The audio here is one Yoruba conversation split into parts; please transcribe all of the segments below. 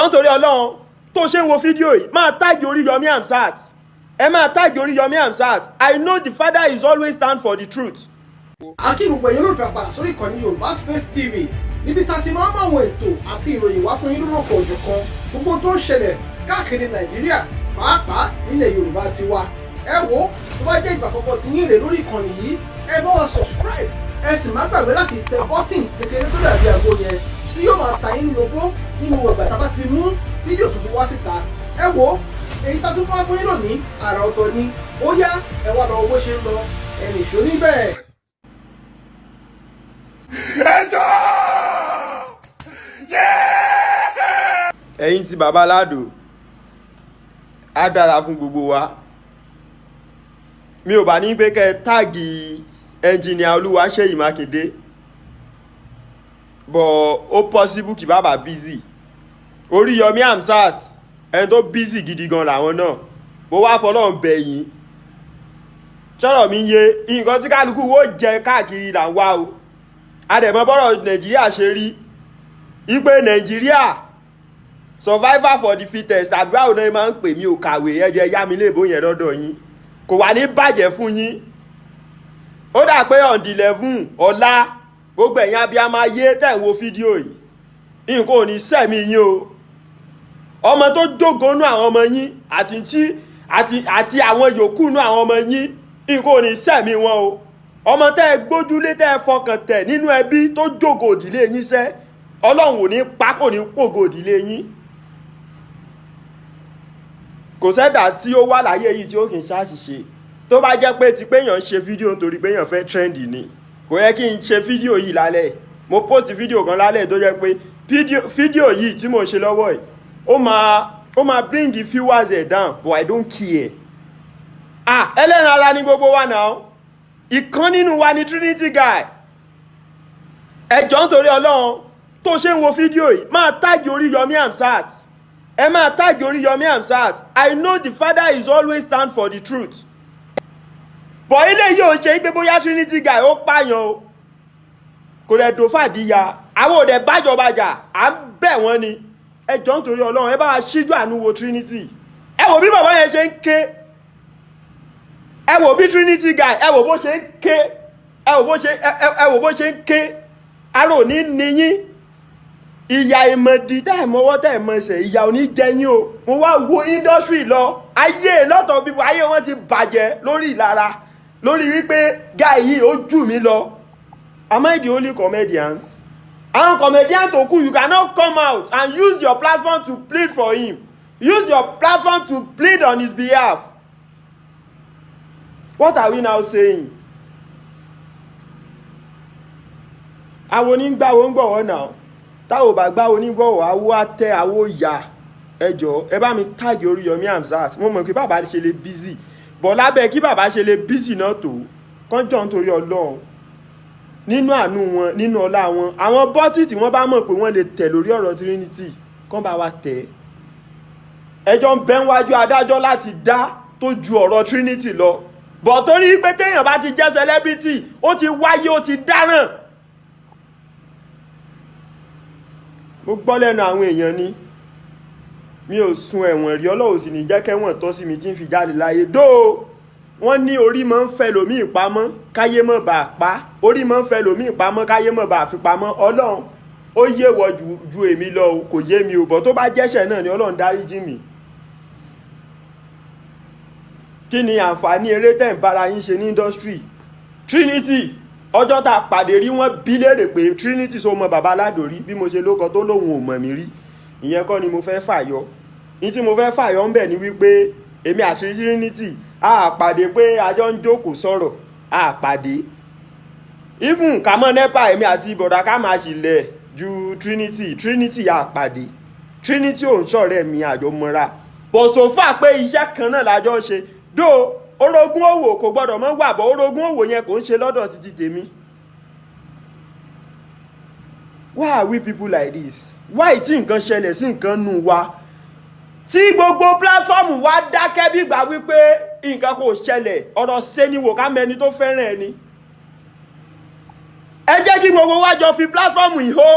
jọ̀ọ́ nítorí Ọlọ́run tó ṣe ń wo fídíò yìí máa táàgì Oríyọmí Hamzat ẹ máa táàgì Oríyọmí Hamzat. I know the father is always stand for the truth. akí gbogbo ẹ̀yin olólùfẹ́ àpàdà sórí ìkànnì Yorùbá Space TV níbi tá a ti máa ń mọ àwọn ètò àti ìròyìn wá fún yín lórúkọ òjọ̀kan gbogbo tó ń ṣẹlẹ̀ káàkiri Nàìjíríà pàápàá nílẹ̀ Yorùbá ti wá. ẹ wo tó bá jẹ́ ìgbà àkọ́kọ́ tí yín rè lórí ìkànnì yìí ẹ bá wa subscribe ẹ sì má gbàgbé láti tẹ bọ́tìn kékeré tó dàbí àgbo yẹn tí yóò máa ta yín lóko nínú ìgbà tá a bá ti mú fídíò tuntun wá síta. ẹ wo èyí tá a tún wá fún yín lónìí àrà ọ̀tọ̀ ni ó yá ẹ wá lọ bó ṣe ń lọ ẹnì ìṣó níbẹ̀. ẹ̀yin tí baba Alado á dára fún gbogbo wa. Mi ò bá ní pé kẹ́ táàgì ẹnjìnìà Olúwaṣèyí Mákindé bọ̀ ó possible kí bàbá busy. Oríyọmí Hamzat ẹni tó busy gidi gan làwọn náà bó wá fọlọ́run bẹ̀yìn sọ̀rọ̀ mi yé nǹkan tí kálukú wó jẹ káàkiri là ń wá o. Adẹ̀mọ́ bọ́rọ̀ Nàìjíríà ṣe rí ipe Nàìjíríà survivor for the fittest àbí báwo náà máa ń pè mí ò kàwé ẹjẹ yá mi léèbó yẹn lọ́dọ̀ yín kò wà ní bàjẹ́ fún yín. Ó dà pé on the 11 ọ̀la gbogbo ẹ̀yin abiyamọ ayé tẹ̀ ń wo fídíò yìí nǹkan ò ní sẹ̀mí yín o. Ọmọ tó jókòó nú àwọn ọmọ yín àti àwọn yòókù nú àwọn ọmọ yín nǹkan ò ní sẹ̀mí wọn o. Ọmọ tẹ́ ẹ gbójúlé tẹ́ ẹ fọkàn tẹ̀ nínú ẹbí tó jókòó òdìlé yín sẹ́ Ọlọ́run ò ní pa kò ní pògò òdìlé yín. Kò sẹ́dà tí ó wà láyé yìí tí ó kì í ṣàṣìṣe tó bá jẹ́ pé ti péyàn ṣe fídíò nítorí péyàn fẹ́ trend ni kò yẹ kí n ṣe fídíò yìí lálẹ́. Mo post fídíò kan lálẹ́ tó jẹ́ pé fídíò yìí tí mo ṣe lọ́wọ́ yìí ó máa bring the viewers down but I don't care. Ẹlẹ́ran ara ní gbogbo wa náà ìkan nínú wa ni Trinity guy. Ẹ jọ̀ọ́ nítorí Ọlọ́run tó ṣe ń wo fídíò yìí máa táàgì Oríyọmí Hamzat ẹ máa táàgì Oríyọmí Hamzat. I know the father is always stand for the truth. Bọ̀ ilé yìí ò ṣe pé bóyá Trinity guy ó pààyàn o kò lè dò fàdíyà àwọn òde bájọbajà à ń bẹ̀ wọ́n ni. Ẹ jọ̀ọ́ nítorí Ọlọ́run ẹ bá wa ṣíjú àánú wo Trinity. Ẹ wò bí bàbá yẹn ṣe ń ké ẹ wò bí Trinity guy ẹ wò bó ṣe ń ké ẹ wò bó ṣe ń ké arò ní níyín ìyà ìmọ̀dí tẹ́ẹ̀mọ́wọ́ tẹ́ẹ̀mọ́sẹ̀ ìyà ò ní jẹyìn o. Mo wá wo industry lọ ayé lọ́tọ̀ bíbọ̀ ayé wọn ti bàjẹ́ lórí ìlara lórí wípé guy yìí ó jù mí lọ. Am I the only comedians? Àwọn comedian tó kù you cannot come out and use your platform to plead for him. Use your platform to plead on his behalf. What are we now saying? Àwọn onígbàwó ń gbọ̀wọ́ náà táwọn bá gbá onígbọ̀wọ́ àwọ̀ àtẹ àwọ̀ ìyá ẹ jọ̀ọ́ ẹ bá mi táàgì Oríyọmí Hamzat. Mo mọ̀ pé bàbá ṣe lè busy bọ̀ lábẹ́ kí bàbá ṣe lè busy náà tó kánjọ́ nítorí Ọlọ́run nínú àánú wọn nínú ọlá wọn àwọn bọ́tì tí wọ́n bá mọ̀ pé wọ́n lè tẹ̀ lórí ọ̀rọ̀ Trinity kán bá wa tẹ̀. Ẹjọ́ ń bẹ níwájú adájọ́ láti dá tó ju ọ̀rọ̀ Trinity lọ bọ̀ torí pé téèyàn bá ti jẹ́ celebrity ó ti wáyé ó ti dáràn. Mo gbọ́ lẹ́nu àwọn èèyàn ni mi ò sun ẹ̀wọ̀n rí Ọlọ́run sì ní jẹ́ kẹ́wọ̀n tọ́ sí mi tí ń fi jáde láyé dóò. Wọ́n ní orí máa ń fẹ́ lòmí ìpamọ́ káyé mọ́ bá pa orí máa ń fẹ́ lòmí ìpamọ́ káyé mọ́ bá fi pamọ́. Ọlọ́run ó yé wọ ju èmi lọ kò yé mi ò bọ̀ tó bá jẹ́ṣẹ̀ náà ni Ọlọ́run dáríjì mi. Kí ni àǹfààní eré tẹ̀ ń bára yín ṣe ní industry? Trinity ọjọ́ tá a pàdé rí wọ́n bí léèrè pé Trinity so mọ bàbá Alado rí bí mo ṣe lóko tó lóhun ò mọ̀ mí rí. Ìyẹn kọ́ ni mo fẹ́ fàyọ. Ní tí mo fẹ́ fàyọ ń bẹ̀ ni wípé èmi àti Trinity a pàdé pé àjọ ń jókòó sọ̀rọ̀ a pàdé. Even kàmọ́ nepa èmi àti bọ̀dà ká máa ṣìlẹ̀ ju Trinity a pàdé. Trinity ò ń ṣọ̀rẹ́ mi àjọ mọ́ra bọ̀ sófà pé iṣẹ́ kan náà lájọ ń ṣe dó orogún òwò kò gbọ́dọ̀ mọ́ wà bọ̀ orogún òwò yẹn kò ń ṣe lọ́dọ̀ títí tèmi. Why are we people like this? Why tí nǹkan ṣẹlẹ̀ sí nǹkan nù wa tí gbogbo platform wa dákẹ́ bí gbà wípé nǹkan kò ṣẹlẹ̀ ọ̀rọ̀ sẹ́niwò ká mẹni tó fẹ́ràn ẹni. Ẹ jẹ́ kí gbogbo wa jọ fi platform ìhó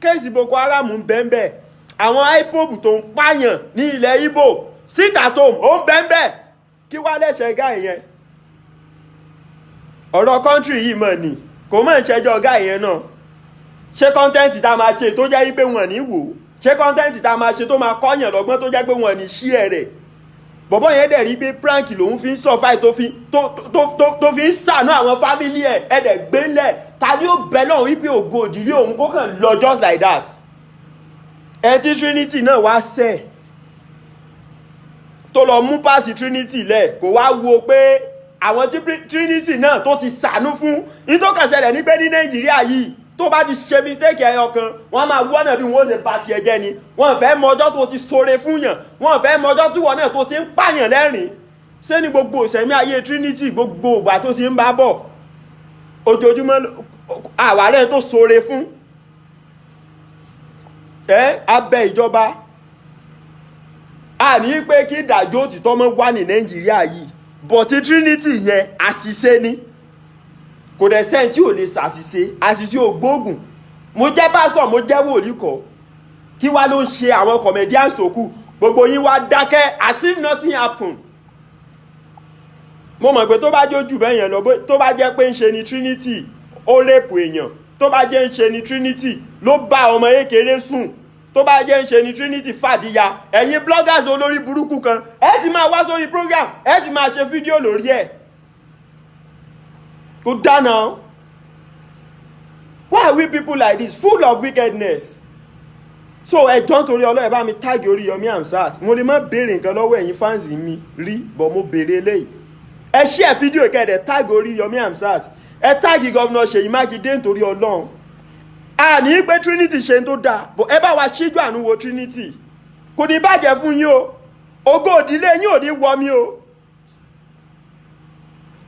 kéèsì Boko Haram ń bẹ́ẹ̀ àwọn ipob tó ń pààyàn ní ilẹ̀ Ìgbò sit at home ó ń bẹ́ńbẹ́ kí wá lẹ́sẹ̀ gáà yẹn ọ̀rọ̀ kọ́ńtírì yìí mọ̀ ni kò mọ̀ ìṣẹ́jọ́ gáà yẹn náà ṣé kọ́ńtẹ́ǹtì tá a máa ṣe tó jẹ́ pé wọ́n ní wò ṣé kọ́ńtẹ́ǹtì tá a máa ṣe tó máa kọ́yàn lọ́gbọ́n tó jẹ́ pé wọ́n ní ṣí ẹ̀ rẹ̀ bọ̀bọ́ yẹn dẹ̀ rí pé prank lòun fi ń sọ̀fáì tó fi ń sànú àwọn fámílì ẹ̀ ẹ̀dẹ̀ gbélẹ̀ ta ni ó bẹ náà wípé ògo òdìrí òun kó kàn lọ just like that ẹ tí Trinity náà wá sẹ̀ tó lọ mú páàsì Trinity lẹ̀ kó wá wo pé àwọn tí Trinity náà tó ti sànú fún ní tó kàn ṣẹlẹ̀ ní pé ní Nàìjíríà yìí tó bá ti ṣe mistake ẹyọ kan wọ́n máa wọ́nà bí wọ́n ṣe bá tiẹ̀ jẹ́ ni wọ́n fẹ́ mọjọ́ tó ti ṣoore fún yàn wọ́n fẹ́ mọjọ́ tí wọ́n náà tó ti ń pààyàn lẹ́rìn ṣé ní gbogbo ìṣẹ̀mí ayé Trinity gbogbo ìgbà tó ti ń bá bọ̀ ojoojúmọ́ àwárẹ̀ tó ṣoore fún abẹ́ ìjọba a ní pé kí ìdájọ́ òtítọ́ mọ́ wà ní Nàìjíríà yìí but Trinity yẹn àṣìṣe ni kò dẹ̀ sẹ́ni tí ò lè ṣàṣìṣe àṣìṣe ògbóògùn mo jẹ́ pásọ̀ mo jẹ́ wòlíì kọ́ kí wá ló ń ṣe àwọn comedians tó kù gbogbo yín wá dákẹ́ as if nothing happen mo mọ̀ pé tó bá jójú bẹ́ẹ̀ yẹn lọ tó bá jẹ́ pé ń ṣe ni Trinity ó rèpù èèyàn tó bá jẹ́ ń ṣe ni Trinity ló bá ọmọ ékeré sùn tó bá jẹ́ ń ṣe ni Trinity fàdíyà ẹ̀yin bloggers olórí burúkú kan ẹ ti máa wá sórí program ẹ ti máa ṣe fídíò lórí ẹ̀ kò dáná. Why are we people like this full of wickedness? So ẹjọ́ nítorí Ọlọ́run bá mi táàgì Oríyọmí Hamzat mo lè má béèrè nǹkan lọ́wọ́ ẹ̀yin fans mi rí bọ̀ mo béèrè eléyìí ẹ share fídíò kẹ́ẹ̀dẹ̀ táàgì Oríyọmí Hamzat ẹ táàgì gọ́vnà Ṣèyí Mákindé nítorí Ọlọ́run a ní pé Trinity ṣe tó dáa bọ̀ ẹ bá wa ṣíjú àánú wo Trinity kò ní bàjẹ́ fún yín o ògo òdílé yín ò ní wọ mí o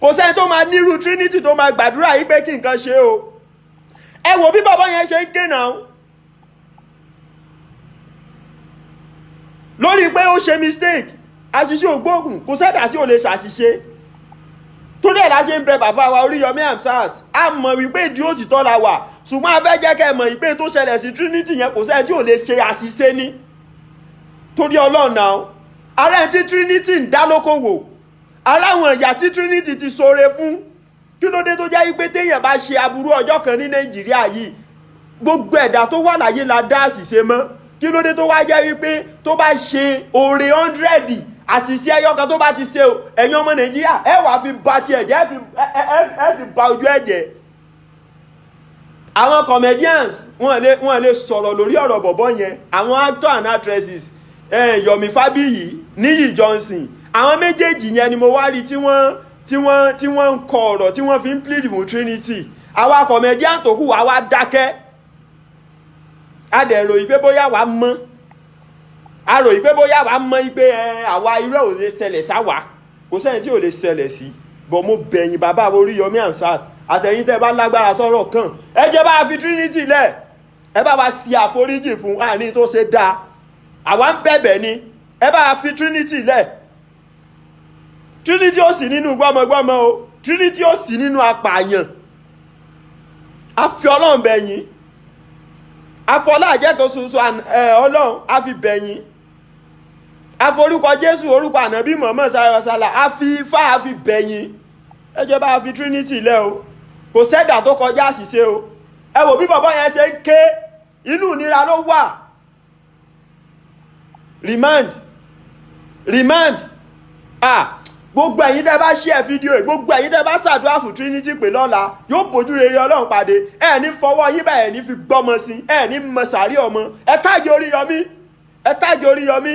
kò sẹ́ni tó máa nírú Trinity tó máa gbàdúrà yí pé kí nǹkan ṣe o ẹ wò bí bàbá yẹn ṣe ń ké náà lórí pé ó ṣe mistake àṣìṣe ògbóògùn kò sẹ́dá sí ò lè ṣàṣìṣe torí ẹ̀ la ṣe ń bẹ bàbá wa Oríyọmí Hamzat a mọ̀ wípé ìdí òtítọ́ la wà ṣùgbọ́n a fẹ́ jẹ́ kẹ́ mọ̀ wípé tó ṣẹlẹ̀ sí Trinity yẹn kò sẹ́ni tí ò lè ṣe àṣìṣe ní torí Ọlọ́run náà ààrẹ tí Trinity ń dá lókòwò aláwọn ìyá tí Trinity ti ṣoore fún kí ló dé tó jẹ́ wípé téèyàn bá ṣe aburú ọjọ́ kan ní Nàìjíríà yìí gbogbo ẹ̀dá tó wà láyé la dá àṣìṣe mọ́ kí ló dé tó wá jẹ́ wípé tó bá ṣe oore 100 àṣìṣe ẹyọ kan tó bá ti ṣe o ẹ̀yin ọmọ Nàìjíríà ẹ wá fi ba ti ẹ̀jẹ̀ ẹ fi ba ojú ẹ̀jẹ̀ àwọn comedians wọ́n lè sọ̀rọ̀ lórí ọ̀rọ̀ bọ̀bọ̀ yẹn àwọn actor and actresses Yomi Fabiyi Níyì Johnson àwọn méjèèjì yẹn ni mo wá rí tí wọ́n ń kọ ọ̀rọ̀ tí wọ́n fi ń plead fún Trinity àwa comedian tó kù wá dákẹ́ adẹ̀rò ìpé bóyá wà mọ́ àrò ìpé bóyá wà mọ́ ìpé àwa irú ò lè ṣẹlẹ̀ sáwà kò sẹ́ni tí ò lè ṣẹlẹ̀ sí bọ̀ mo bẹ̀yìn bàbá Oríyọmí Hamzat àtẹ̀yìn tẹ́ bá lágbára tọ́rọ̀ kàn ẹ jẹ́ bá fi Trinity lẹ̀ ẹ bá wa sí àforíjì fún àní tó ṣe dáa àwa ń bẹ̀bẹ̀ ni ẹ bá fi Trinity lẹ̀ Trinity ó sì nínú gbọ́mọgbọ́mọ o Trinity ó sì nínú apààyàn a fi Ọlọ́run bẹ̀yìn afọlá àjẹ́kọ̀ ṣoṣo Ọlọ́run a fi bẹ̀yìn aforúkọ Jésù orúkọ ànábì Muhammad sàrẹ́wàsálà a fi Ifá a fi bẹ̀yìn ẹ jẹ́ bá fi Trinity lẹ̀ o kò sẹ́dà tó kọjá àṣìṣe o ẹ wò bí bàbá yẹn ṣe ń ké inú ìnira ló wà remand gbogbo ẹ̀yin tẹ́ bá share fídíò yìí gbogbo ẹ̀yin tẹ́ bá ṣàdúrà fún Trinity pé lọ́la yóò bójú rere Ọlọ́run pàdé ẹ ní fọwọ́ yín báyìí ní fi gbọ́mọ sí ẹ ní mọ sàárì ọmọ ẹ táàgì Oríyọmí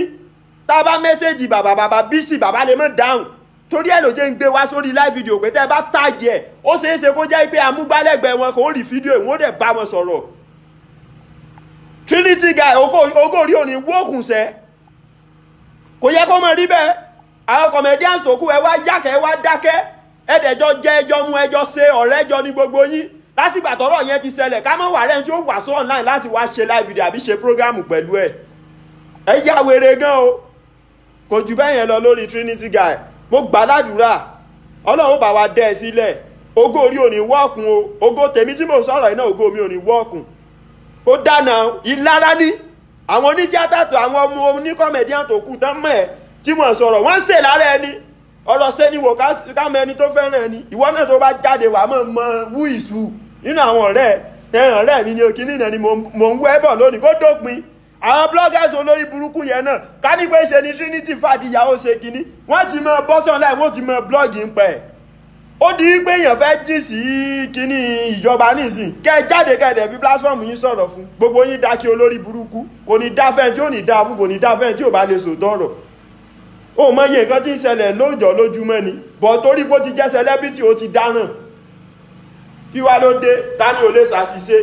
tá a bá mẹ́sẹ̀jì bàbá bísí bàbá lè mọ̀ dáhùn torí ẹ̀ ló jẹ́ ń gbé wá sórí live video pé tẹ́ bá táàgì ẹ̀ ó ṣeé ṣe kó jẹ́ pé amúgbálẹ́gbẹ̀ẹ́ wọn kò rí fídíò ìwọ́n dẹ̀ bá wọn sọ̀rọ̀ Trinity guy ogórí òní wókùn sẹ́ kò yẹ kó mọ̀ rí bẹ́ẹ̀ àwọn comedians tó kù ẹ wá yákẹ́ ẹ wá dákẹ́ ẹ̀dẹ̀jọ́ jẹ́ ẹjọ́ mú ẹjọ́ ṣe ọ̀rẹ́ ẹjọ́ ní gbogbo yín láti ìgbà tọ́rọ̀ yẹn ti ṣẹlẹ̀ ká mọ̀ wà rẹ̀ tí ó wà sọ online láti wá ṣe live video àbí ṣe program pẹ̀lú ẹ̀ ẹ yá wèrè gan o kò jù bẹ́ẹ̀ yẹn lọ lórí Trinity guy mo gbà ládùúrà Ọlọ́run bá wa dẹ́ ẹ sílẹ̀ ògo orí ò ní wọ́ọ̀kùn o ògo tèmi tí mo sọ̀rọ̀ iná ògo mi ò ní wọ́ọ̀kùn ó dáná ìlara ní àwọn onítíátà tó àwọn ọmọ oníkọ́mẹ̀díàn tó kù tán mọ̀ ẹ́ tí wọ́n sọ̀rọ̀ wọ́n ń ṣe lára ẹni ọ̀rọ̀ ṣe ni wò ká mọ ẹni tó fẹ́ràn ẹni ìwọ náà tó bá jáde wà mọ̀ wú ìṣù nínú àwọn ọ̀rẹ́ mi ní òkìní náà ni mò ń wẹ́ bọ̀ lónìí kó dópin àwọn bloggers olórí burúkú yẹn náà ká ní pé ṣe ni Trinity fàdíyàwó ṣe kíní wọ́n ti mọ bọ́sán láì wọ́n ti mọ blọ́ọ̀gì ń pẹ́ ó di pé èèyàn fẹ́ jìn sí kíní ìjọba nísìn kẹ́ jáde kẹ́ẹ̀dẹ̀ fi platform yín sọ̀rọ̀ fún gbogbo yín dákí olórí burúkú kò ní dáfẹ́ tí ò ní dá fún kò ní dáfẹ́ tí ò bá lè sòtọ́ ọ̀rọ̀ ó mọ iye nǹkan tí ń ṣẹlẹ̀ lóòjọ́ lójúmọ́ ni bọ̀ torí bó ti jẹ́ celebrity ó ti dáràn kí wá ló dé ta ni ò lè ṣàṣìṣe